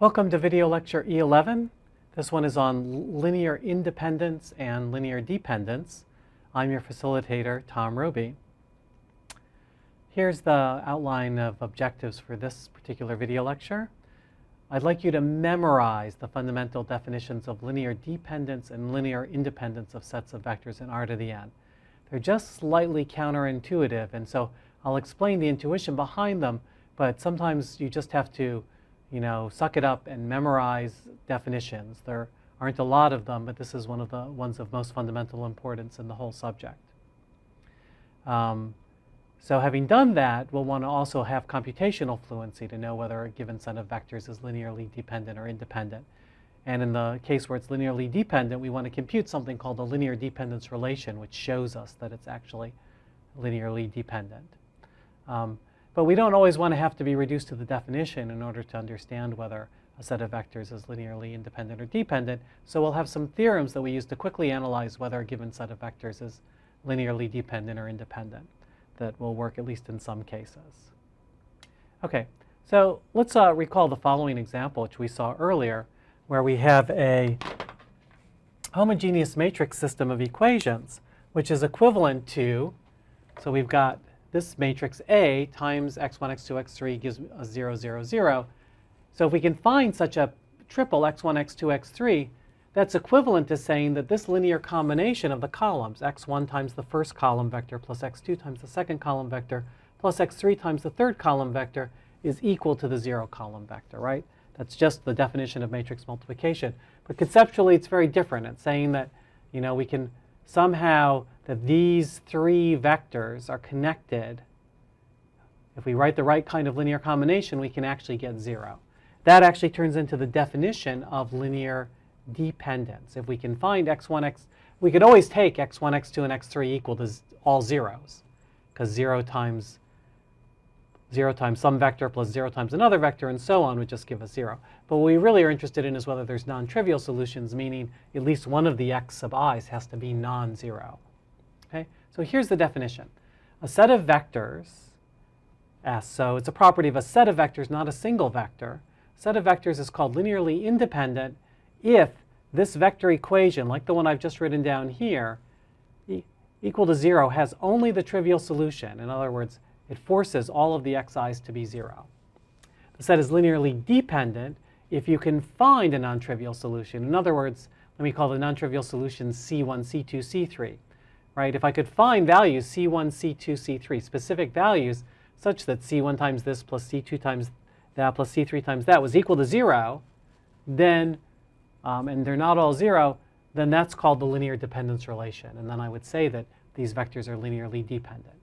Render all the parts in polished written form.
Welcome to video lecture E11. This one is on linear independence and linear dependence. I'm your facilitator, Tom Roby. Here's the outline of objectives for this particular video lecture. I'd like you to memorize the fundamental definitions of linear dependence and linear independence of sets of vectors in R to the n. They're just slightly counterintuitive, and so I'll explain the intuition behind them, but sometimes you just have to suck it up and memorize definitions. There aren't a lot of them, but this is one of the ones of most fundamental importance in the whole subject. So having done that, we'll want to also have computational fluency to know whether a given set of vectors is linearly dependent or independent. And in the case where it's linearly dependent, we want to compute something called a linear dependence relation, which shows us that it's actually linearly dependent. But we don't always want to have to be reduced to the definition in order to understand whether a set of vectors is linearly independent or dependent. So we'll have some theorems that we use to quickly analyze whether a given set of vectors is linearly dependent or independent that will work at least in some cases. Okay, so let's recall the following example, which we saw earlier, where we have a homogeneous matrix system of equations, which is equivalent to, so we've got this matrix A times x1, x2, x3 gives us 0, 0, 0. So if we can find such a triple x1, x2, x3, that's equivalent to saying that this linear combination of the columns, x1 times the first column vector plus x2 times the second column vector plus x3 times the third column vector is equal to the 0 column vector, right? That's just the definition of matrix multiplication. But conceptually, it's very different. It's saying that we can somehow that these three vectors are connected. If we write the right kind of linear combination, we can actually get 0. That actually turns into the definition of linear dependence. If we can find we could always take x1, x2, and x3 equal to all zeros, because 0 times some vector plus 0 times another vector and so on would just give us 0. But what we really are interested in is whether there's non-trivial solutions, meaning at least one of the x sub i's has to be non-zero. Okay? So here's the definition. A set of vectors, S, so it's a property of a set of vectors, not a single vector. A set of vectors is called linearly independent if this vector equation, like the one I've just written down here, equal to 0, has only the trivial solution. In other words, it forces all of the xi's to be 0. The set is linearly dependent if you can find a non-trivial solution. In other words, let me call the non-trivial solutions C1, C2, C3. Right? If I could find values C1, C2, C3, specific values such that C1 times this plus C2 times that plus C3 times that was equal to 0, then, and they're not all 0, then that's called the linear dependence relation. And then I would say that these vectors are linearly dependent.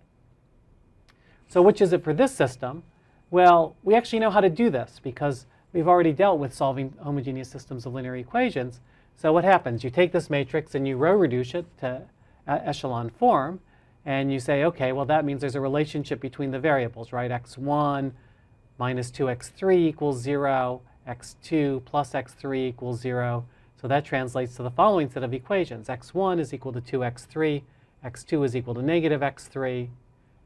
So which is it for this system? Well, we actually know how to do this because we've already dealt with solving homogeneous systems of linear equations. So what happens? You take this matrix and you row reduce it to echelon form, and you say, okay, well that means there's a relationship between the variables, right? x1 minus 2x3 equals 0, x2 plus x3 equals 0. So that translates to the following set of equations. x1 is equal to 2x3, x2 is equal to negative x3,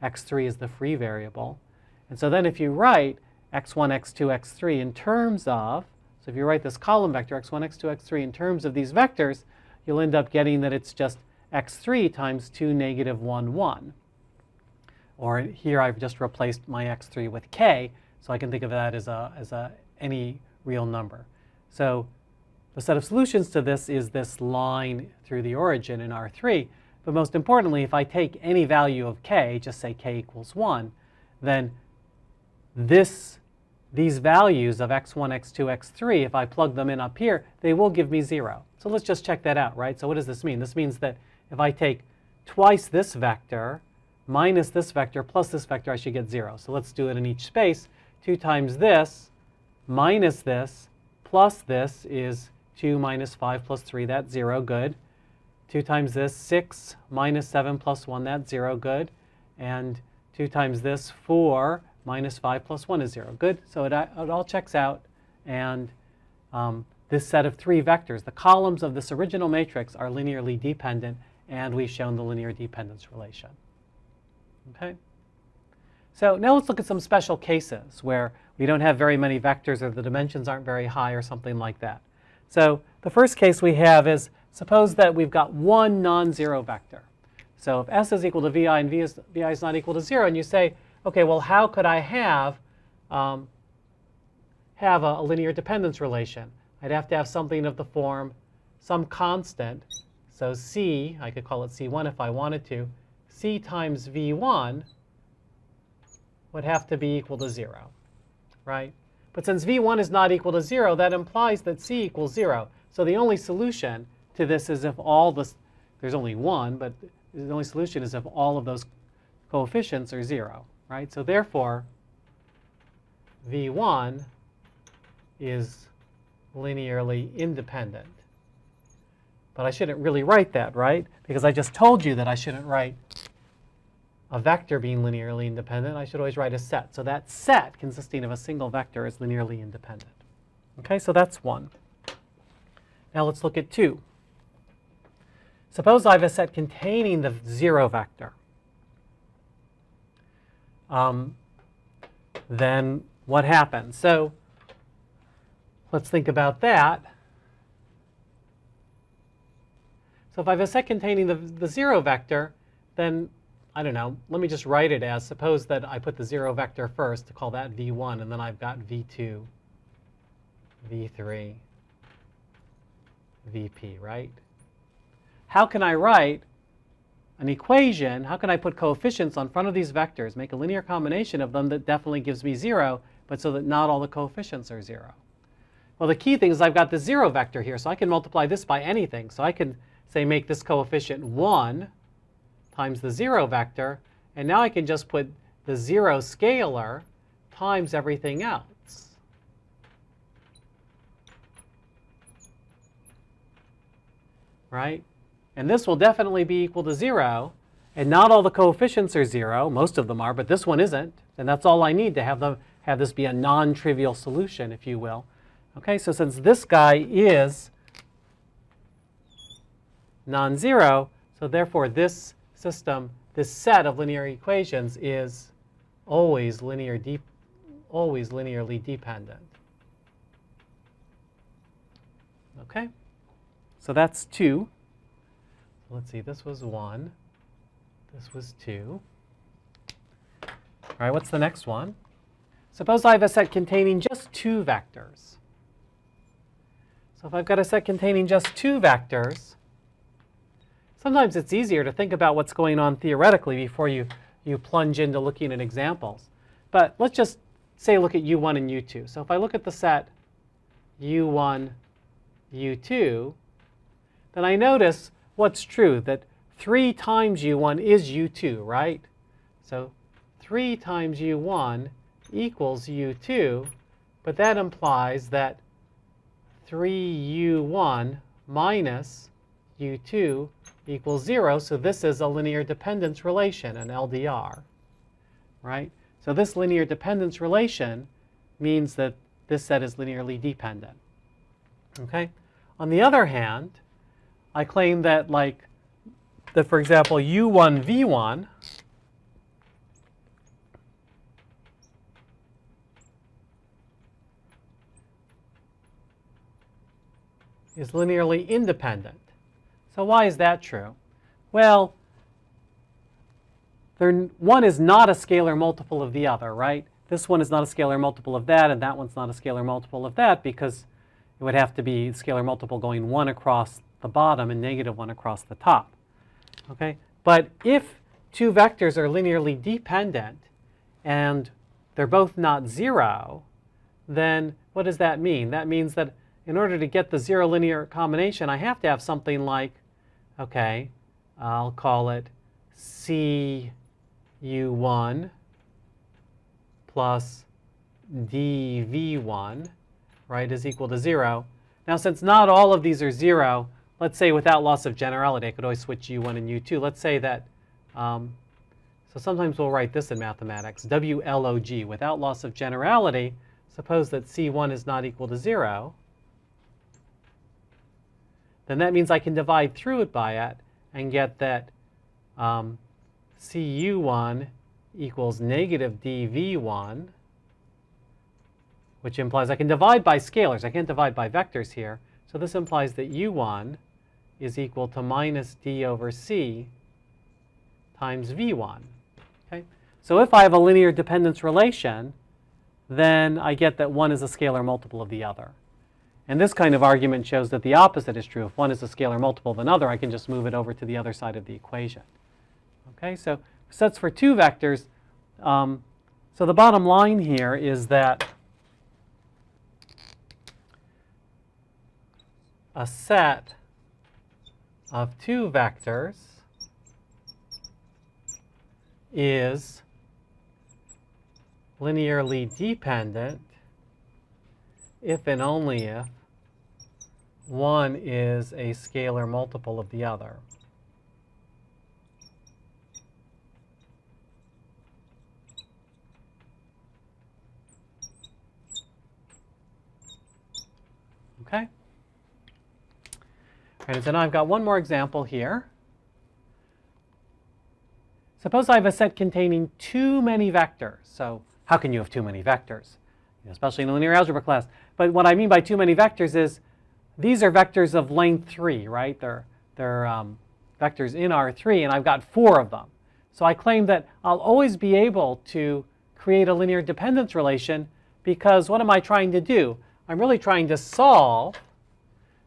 x3 is the free variable. And so then if you write x1, x2, x3 in terms of, so if you write this column vector, x1, x2, x3 in terms of these vectors, you'll end up getting that it's just x3 times 2, negative 1, 1. Or here I've just replaced my x3 with k, so I can think of that as any real number. So the set of solutions to this is this line through the origin in R3. But most importantly, if I take any value of k, just say k equals 1, then these values of x1, x2, x3, if I plug them in up here, they will give me 0. So let's just check that out, right? So what does this mean? This means that if I take twice this vector minus this vector plus this vector, I should get 0. So let's do it in each space. 2 times this minus this plus this is 2 minus 5 plus 3, that's 0, good. 2 times this, 6 minus 7 plus 1, that's 0, good. And 2 times this, 4 minus 5 plus 1 is 0, good. So it all checks out. And this set of three vectors, the columns of this original matrix, are linearly dependent, and we've shown the linear dependence relation. Okay? So now let's look at some special cases where we don't have very many vectors or the dimensions aren't very high or something like that. So the first case we have is, suppose that we've got one non-zero vector. So if s is equal to vi and vi is not equal to 0, and you say, okay, well, how could I have a linear dependence relation? I'd have to have something of the form, some constant. So c, I could call it c1 if I wanted to, c times v1 would have to be equal to 0, right? But since v1 is not equal to 0, that implies that c equals 0. So the only solution to this is if all this, there's only one, but the only solution is if all of those coefficients are 0, right? So therefore, v1 is linearly independent. But I shouldn't really write that, right? Because I just told you that I shouldn't write a vector being linearly independent. I should always write a set. So that set consisting of a single vector is linearly independent. Okay, so that's 1. Now let's look at 2. Suppose I have a set containing the 0 vector. Then what happens? So let's think about that. So if I have a set containing the 0 vector, then, I don't know, let me just write it as, suppose that I put the 0 vector first to call that v1, and then I've got v2, v3, vp, right? How can I write an equation? How can I put coefficients on front of these vectors, make a linear combination of them that definitely gives me 0, but so that not all the coefficients are 0? Well, the key thing is I've got the 0 vector here, so I can multiply this by anything. So I can, say, make this coefficient 1 times the 0 vector, and now I can just put the 0 scalar times everything else. Right? And this will definitely be equal to 0, and not all the coefficients are 0. Most of them are, but this one isn't. And that's all I need to have this be a non-trivial solution, if you will. Okay, so since this guy is non-zero, so therefore this system, this set of linear equations is always linearly dependent. Okay, so that's 2. Let's see, this was 1. This was 2. All right, what's the next one? Suppose I have a set containing just 2 vectors. So if I've got a set containing just 2 vectors, sometimes it's easier to think about what's going on theoretically before you plunge into looking at examples. But let's just say look at u1 and u2. So if I look at the set u1, u2, then I notice what's true, that 3 times u1 is u2, right? So 3 times u1 equals u2, but that implies that 3u1 minus u2 equals 0, so this is a linear dependence relation, an LDR, right? So this linear dependence relation means that this set is linearly dependent. Okay? On the other hand, I claim that, for example, u1, v1 is linearly independent. So why is that true? Well, one is not a scalar multiple of the other, right? This one is not a scalar multiple of that, and that one's not a scalar multiple of that, because it would have to be a scalar multiple going 1 across the bottom and -1 across the top. Okay? But if 2 vectors are linearly dependent and they're both not 0, then what does that mean? That means that in order to get the 0 linear combination, I have to have something like, okay, I'll call it CU1 plus DV1, right, is equal to 0. Now, since not all of these are 0, let's say without loss of generality, I could always switch U1 and U2. Let's say that, so sometimes we'll write this in mathematics, WLOG, without loss of generality, suppose that C1 is not equal to 0. Then that means I can divide through it by it and get that CU1 equals negative dv1, which implies I can divide by scalars. I can't divide by vectors here. So this implies that u1 is equal to minus d over c times v1. Okay? So if I have a linear dependence relation, then I get that one is a scalar multiple of the other. And this kind of argument shows that the opposite is true. If one is a scalar multiple of another, I can just move it over to the other side of the equation. Okay, so sets for two vectors. So the bottom line here is that a set of two vectors is linearly dependent if and only if one is a scalar multiple of the other. Okay? All right, so now I've got one more example here. Suppose I have a set containing too many vectors. So how can you have too many vectors? Especially in the linear algebra class. But what I mean by too many vectors is these are vectors of length 3, right? They're vectors in R3, and I've got 4 of them. So I claim that I'll always be able to create a linear dependence relation because what am I trying to do? I'm really trying to solve.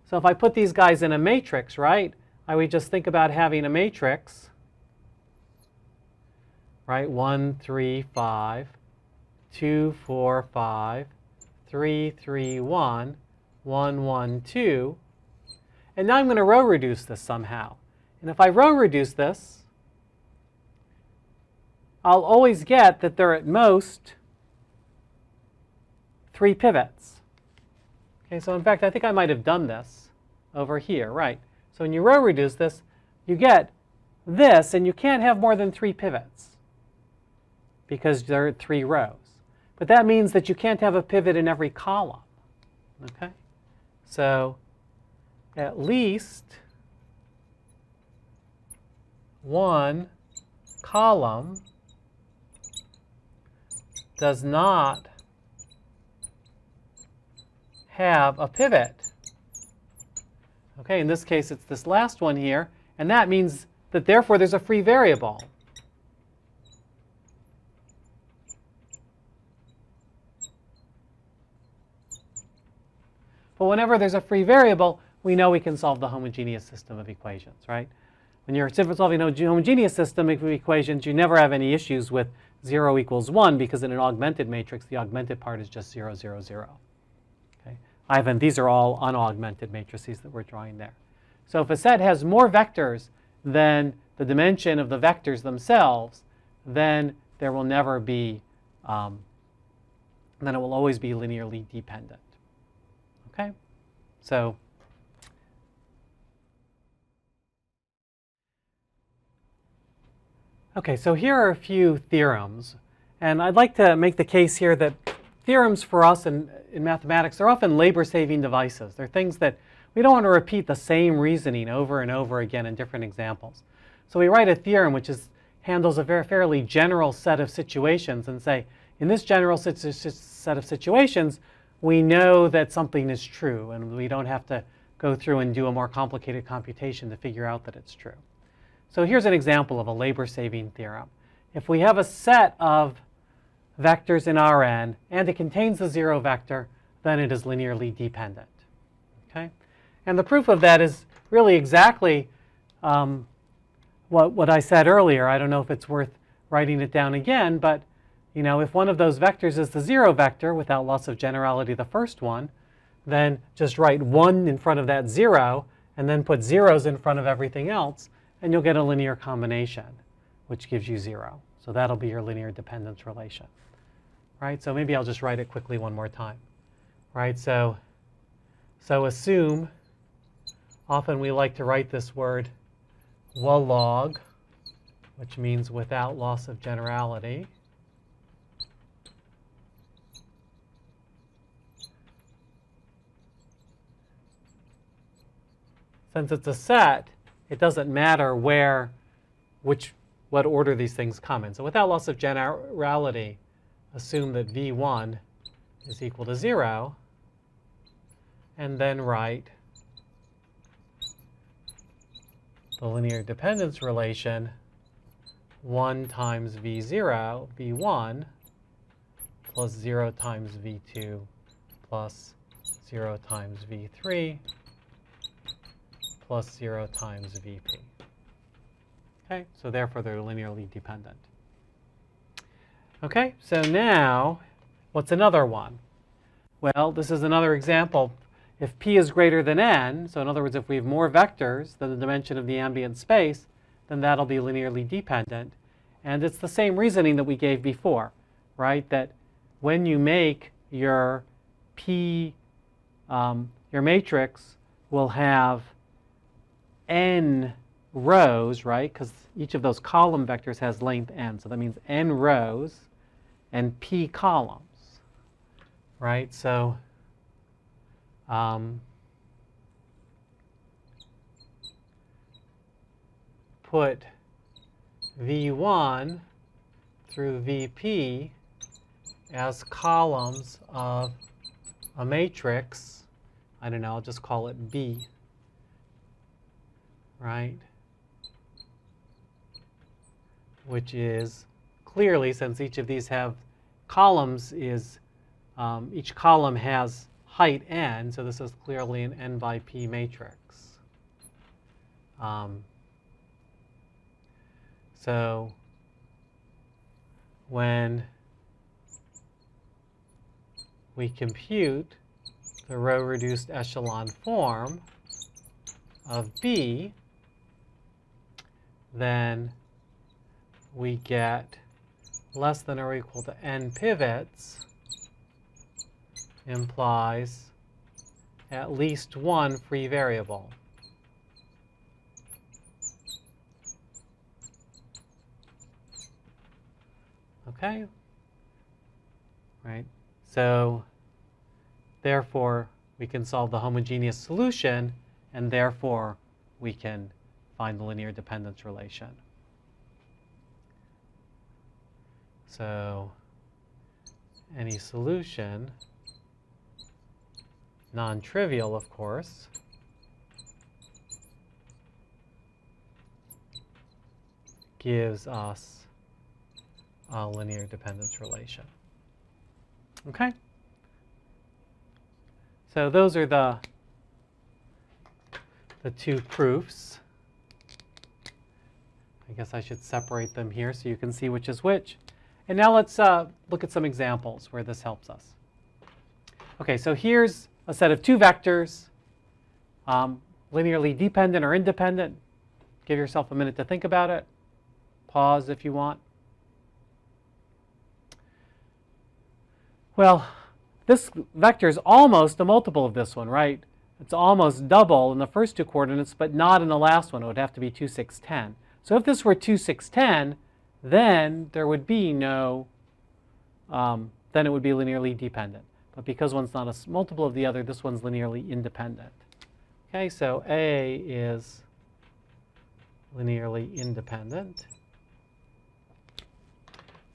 So if I put these guys in a matrix, right, I would just think about having a matrix, right? 1, 3, 5, 2, 4, 5, 3, 3, 1, 1, 1, 2. And now I'm going to row reduce this somehow. And if I row reduce this, I'll always get that there are at most 3 pivots. Okay, so in fact, I think I might have done this over here, right? So when you row reduce this, you get this, and you can't have more than 3 pivots because there are 3 rows. But that means that you can't have a pivot in every column. Okay? So at least one column does not have a pivot. Okay, in this case, it's this last one here, and that means that therefore there's a free variable. But whenever there's a free variable, we know we can solve the homogeneous system of equations, right? When you're solving a homogeneous system of equations, you never have any issues with 0 equals 1 because in an augmented matrix, the augmented part is just 0, 0, 0. Okay? These are all unaugmented matrices that we're drawing there. So if a set has more vectors than the dimension of the vectors themselves, then there will never be, then it will always be linearly dependent. Okay? So so here are a few theorems. And I'd like to make the case here that theorems for us in mathematics are often labor-saving devices. They're things that we don't want to repeat the same reasoning over and over again in different examples. So we write a theorem which handles a fairly general set of situations and say, in this general set of situations, we know that something is true, and we don't have to go through and do a more complicated computation to figure out that it's true. So here's an example of a labor-saving theorem. If we have a set of vectors in Rn, and it contains the 0 vector, then it is linearly dependent. Okay? And the proof of that is really exactly what I said earlier. I don't know if it's worth writing it down again, but if one of those vectors is the 0 vector, without loss of generality the first one, then just write 1 in front of that 0, and then put zeros in front of everything else, and you'll get a linear combination, which gives you 0. So that'll be your linear dependence relation. Right? So maybe I'll just write it quickly one more time. Right? So assume, often we like to write this word log, which means without loss of generality. Since it's a set, it doesn't matter which what order these things come in. So without loss of generality, assume that v1 is equal to 0, and then write the linear dependence relation 1 times v0, v1, plus 0 times v2, plus 0 times v3, plus 0 times vp. Okay, so therefore they're linearly dependent. Okay, so now what's another one? Well, this is another example. If p is greater than n, so in other words, if we have more vectors than the dimension of the ambient space, then that'll be linearly dependent. And it's the same reasoning that we gave before, right? That when you make your p, your matrix will have n rows, right? Because each of those column vectors has length n. So that means n rows and p columns, right? So put v1 through vp as columns of a matrix. I don't know, I'll just call it B, right? Which is clearly, since each of these have columns, is each column has height n, so this is clearly an n by p matrix. So when we compute the row-reduced echelon form of B, then we get less than or equal to n pivots implies at least one free variable. Okay? Right? So therefore, we can solve the homogeneous solution, and therefore we can find the linear dependence relation. So any solution, non-trivial of course, gives us a linear dependence relation. Okay? So those are the two proofs. I guess I should separate them here so you can see which is which. And now let's look at some examples where this helps us. Okay, so here's a set of two vectors, linearly dependent or independent. Give yourself a minute to think about it. Pause if you want. Well, this vector is almost a multiple of this one, right? It's almost double in the first two coordinates, but not in the last one. It would have to be 2, 6, 10. So if this were 2, 6, 10, then there would be no, then it would be linearly dependent. But because one's not a multiple of the other, this one's linearly independent. Okay, so A is linearly independent.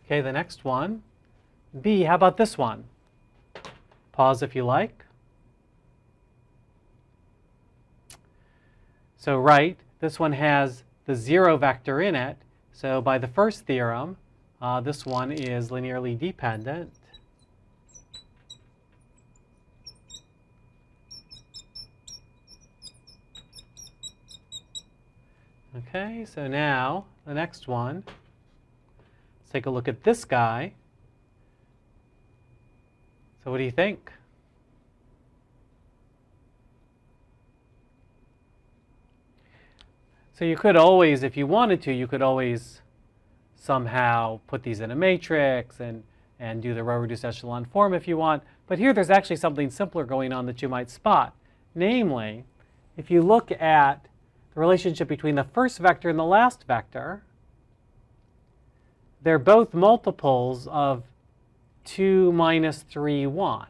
Okay, the next one, B, how about this one? Pause if you like. So right, this one has the 0 vector in it. So by the first theorem, this one is linearly dependent. Okay, so now the next one, let's take a look at this guy. So what do you think? So you could always, if you wanted to, you could always somehow put these in a matrix and do the row-reduced echelon form if you want. But here there's actually something simpler going on that you might spot. Namely, if you look at the relationship between the first vector and the last vector, they're both multiples of 2 minus 3, 1.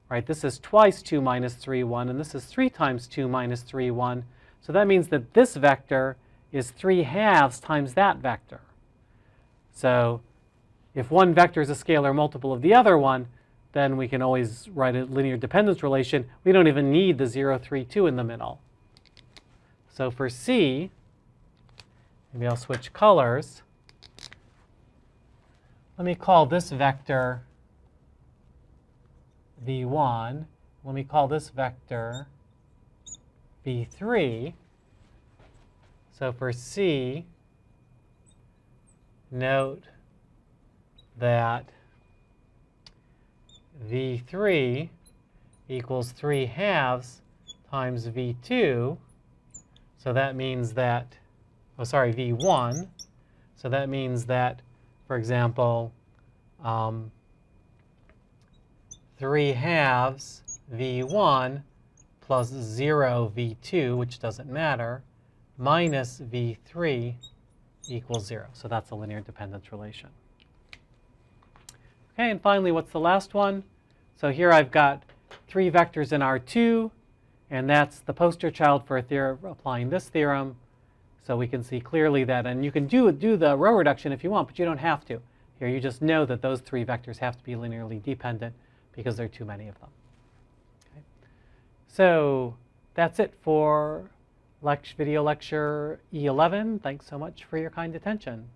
Right? This is twice 2 minus 3, 1, and this is 3 times 2 minus 3, 1. So that means that this vector is 3/2 times that vector. So if one vector is a scalar multiple of the other one, then we can always write a linear dependence relation. We don't even need the 0, 3, 2 in the middle. So for C, maybe I'll switch colors. Let me call this vector v1. Let me call this vector v3. So for C, note that v3 equals 3/2 times v2. So that means that, oh, sorry, v1. So that means that, for example, 3/2 v1 plus 0 v2, which doesn't matter, minus v3 equals 0. So that's a linear dependence relation. Okay, and finally, what's the last one? So here I've got 3 vectors in R2, and that's the poster child for a theorem applying this theorem. So we can see clearly that, and you can do the row reduction if you want, but you don't have to. Here you just know that those 3 vectors have to be linearly dependent because there are too many of them. Okay. So that's it for video lecture E11. Thanks so much for your kind attention.